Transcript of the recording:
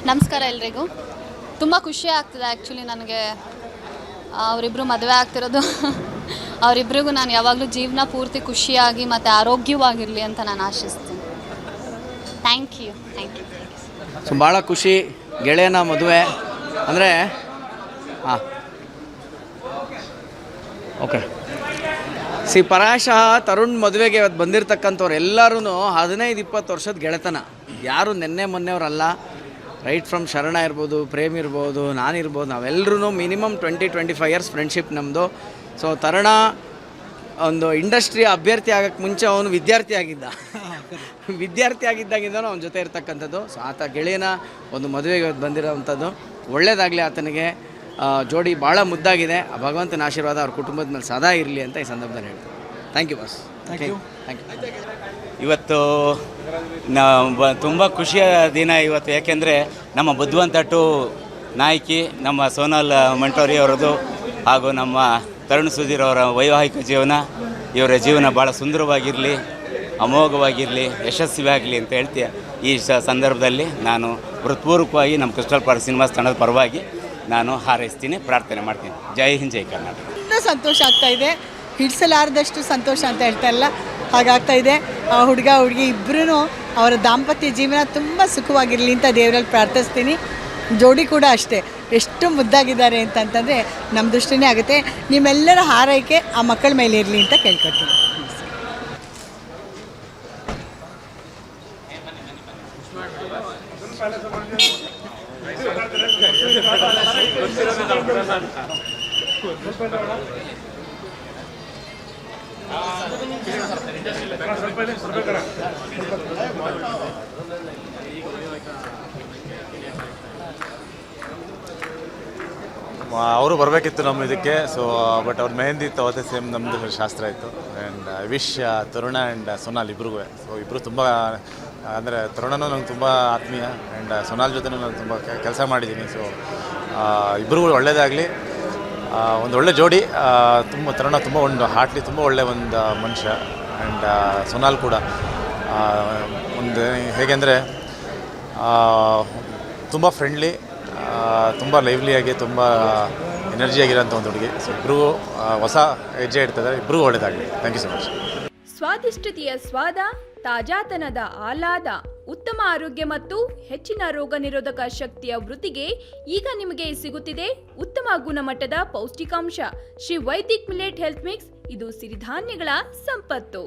ನಮಸ್ಕಾರ ಎಲ್ರಿಗೂ. ತುಂಬ ಖುಷಿ ಆಗ್ತಿದೆ ಆ್ಯಕ್ಚುಲಿ ನನಗೆ ಅವರಿಬ್ಬರು ಮದುವೆ ಆಗ್ತಿರೋದು. ಅವರಿಬ್ಬರಿಗೂ ನಾನು ಯಾವಾಗಲೂ ಜೀವನ ಪೂರ್ತಿ ಖುಷಿಯಾಗಿ ಮತ್ತು ಆರೋಗ್ಯವಾಗಿರಲಿ ಅಂತ ನಾನು ಆಶಿಸ್ತೀನಿ. Thank you. ಸೊ ಭಾಳ ಖುಷಿ ಗೆಳೆಯನ ಮದುವೆ ಅಂದರೆ ಓಕೆ ಪರಾಶಃ ತರುಣ್ ಮದುವೆಗೆ ಇವತ್ತು ಬಂದಿರತಕ್ಕಂಥವ್ರು ಎಲ್ಲರೂ 15-20 ವರ್ಷದ ಗೆಳೆತನ. ಯಾರು ನೆನ್ನೆ ಮೊನ್ನೆಯವರಲ್ಲ. ರೈಟ್ ಫ್ರಮ್ ಶರಣ ಇರ್ಬೋದು, ಪ್ರೇಮ್ ಇರ್ಬೋದು, ನಾನಿರ್ಬೋದು, ನಾವೆಲ್ಲರೂ ಮಿನಿಮಮ್ 20-25 ಇಯರ್ಸ್ ಫ್ರೆಂಡ್ಶಿಪ್ ನಮ್ಮದು. ಸೊ ತರುಣ ಒಂದು ಇಂಡಸ್ಟ್ರಿ ಅಭ್ಯರ್ಥಿ ಆಗೋಕ್ಕೆ ಮುಂಚೆ ಅವನು ವಿದ್ಯಾರ್ಥಿ ಆಗಿದ್ದಾಗಿಂದನೂ ಅವನ ಜೊತೆ ಇರ್ತಕ್ಕಂಥದ್ದು. ಸೊ ಆತ ಗೆಳೆಯನ ಒಂದು ಮದುವೆಗೆ ಇವತ್ತು ಬಂದಿರೋವಂಥದ್ದು. ಒಳ್ಳೆಯದಾಗಲಿ ಆತನಿಗೆ. ಜೋಡಿ ಭಾಳ ಮುದ್ದಾಗಿದೆ. ಭಗವಂತನ ಆಶೀರ್ವಾದ ಅವ್ರ ಕುಟುಂಬದ ಮೇಲೆ ಸದಾ ಇರಲಿ ಅಂತ ಈ ಸಂದರ್ಭದಲ್ಲಿ ಹೇಳ್ತೀನಿ. Thank you boss. Thank you. ಇವತ್ತು ತುಂಬ ಖುಷಿಯ ದಿನ ಇವತ್ತು. ಯಾಕೆಂದರೆ ನಮ್ಮ ಬುದ್ಧಿವಂತ ಟು ನಾಯಕಿ ನಮ್ಮ ಸೋನಾಲ್ ಮಂಟೋರಿ ಅವರದು ಹಾಗೂ ನಮ್ಮ ತರುಣ್ ಸುಧೀರ್ ಅವರ ವೈವಾಹಿಕ ಜೀವನ, ಇವರ ಜೀವನ ಭಾಳ ಸುಂದರವಾಗಿರಲಿ, ಅಮೋಘವಾಗಿರಲಿ, ಯಶಸ್ವಿಯಾಗಲಿ ಅಂತ ಹೇಳ್ತೀಯ. ಈ ಸಂದರ್ಭದಲ್ಲಿ ನಾನು ಹೃತ್ಪೂರ್ವಕವಾಗಿ ನಮ್ಮ ಕ್ರಿಸ್ಟಲ್ ಪಾರ್ಕ್ ಸಿನಿಮಾಸ್ ತಂಡದ ಪರವಾಗಿ ನಾನು ಹಾರೈಸ್ತೀನಿ, ಪ್ರಾರ್ಥನೆ ಮಾಡ್ತೀನಿ. ಜೈ ಹಿಂದ್, ಜೈ ಕರ್ನಾಟಕ. ಸಂತೋಷ ಆಗ್ತಾಯಿದೆ. ಹಿಡಿಸಲಾರದಷ್ಟು ಸಂತೋಷ ಅಂತ ಹೇಳ್ತಾರಲ್ಲ, ಹಾಗಾಗ್ತಾಯಿದೆ. ಆ ಹುಡುಗ ಹುಡುಗಿ ಇಬ್ಬರೂ ಅವರ ದಾಂಪತ್ಯ ಜೀವನ ತುಂಬ ಸುಖವಾಗಿರಲಿ ಅಂತ ದೇವರಲ್ಲಿ ಪ್ರಾರ್ಥಿಸ್ತೀನಿ. ಜೋಡಿ ಕೂಡ ಅಷ್ಟೇ, ಎಷ್ಟು ಮುದ್ದಾಗಿದ್ದಾರೆ ಅಂತಂದರೆ ನಮ್ಮ ದೃಷ್ಟಿನೇ ಆಗುತ್ತೆ. ನಿಮ್ಮೆಲ್ಲರ ಹಾರೈಕೆ ಆ ಮಕ್ಕಳ ಮೇಲೆ ಇರಲಿ ಅಂತ ಕೇಳ್ಕೊಳ್ತೀನಿ. ಅವರು ಬರಬೇಕಿತ್ತು ನಮ್ಮ ಇದಕ್ಕೆ. ಸೊ ಬಟ್ ಅವ್ರ ಮೆಹಂದಿ ಇತ್ತು ಅವತ್ತೇ, ಸೇಮ್ ನಮ್ಮದು ಶಾಸ್ತ್ರ ಇತ್ತು. ಆ್ಯಂಡ್ ಐ ವಿಶ್ ತರುಣ ಆ್ಯಂಡ್ ಸೊನಾಲ್ ಇಬ್ರಿಗೂ. ಸೊ ಇಬ್ಬರು ತುಂಬ ಅಂದರೆ ತರುಣನೂ ನಂಗೆ ತುಂಬ ಆತ್ಮೀಯ, ಆ್ಯಂಡ್ ಸೊನಾಲ್ ಜೊತೆ ನಾನು ತುಂಬ ಕೆಲಸ ಮಾಡಿದ್ದೀನಿ. ಸೊ ಇಬ್ಬರಿಗೂ ಒಳ್ಳೆಯದಾಗಲಿ. ಒಂದು ಒಳ್ಳೆ ಜೋಡಿ. ತರುಣ ತುಂಬ ಒಂದು ಹಾರ್ಟ್ಲಿ ತುಂಬ ಒಳ್ಳೆ ಒಂದು ಮನುಷ್ಯ. ಆ್ಯಂಡ್ ಸೊನಾಲ್ ಕೂಡ ಒಂದು ಹೇಗೆ ಅಂದರೆ ತುಂಬ ಫ್ರೆಂಡ್ಲಿ, ತುಂಬ ಲೈವ್ಲಿಯಾಗಿ, ತುಂಬ ಎನರ್ಜಿಯಾಗಿರೋಂಥ ಒಂದು ಹುಡುಗಿ. ಸೊ ಇಬ್ಬರಿಗೂ ಹೊಸ ಹೆಜ್ಜೆ ಇಡ್ತಿದ್ದಾರೆ. ಇಬ್ಬರಿಗೂ ಒಳ್ಳೆಯದಾಗಲಿ. Thank you so much. ಸ್ವಾದಿಷ್ಟತೆಯ ಸ್ವಾದ, ತಾಜಾತನದ ಆಹ್ಲಾದ, ಉತ್ತಮ ಆರೋಗ್ಯ ಮತ್ತು ಹೆಚ್ಚಿನ ರೋಗ ನಿರೋಧಕ ಶಕ್ತಿಯ ವೃದ್ಧಿಗೆ ಈಗ ನಿಮಗೆ ಸಿಗುತ್ತಿದೆ ಉತ್ತಮ ಗುಣಮಟ್ಟದ ಪೌಷ್ಟಿಕಾಂಶ. Shri Vaidik millet health mix. ಇದು ಸಿರಿಧಾನ್ಯಗಳ ಸಂಪತ್ತು.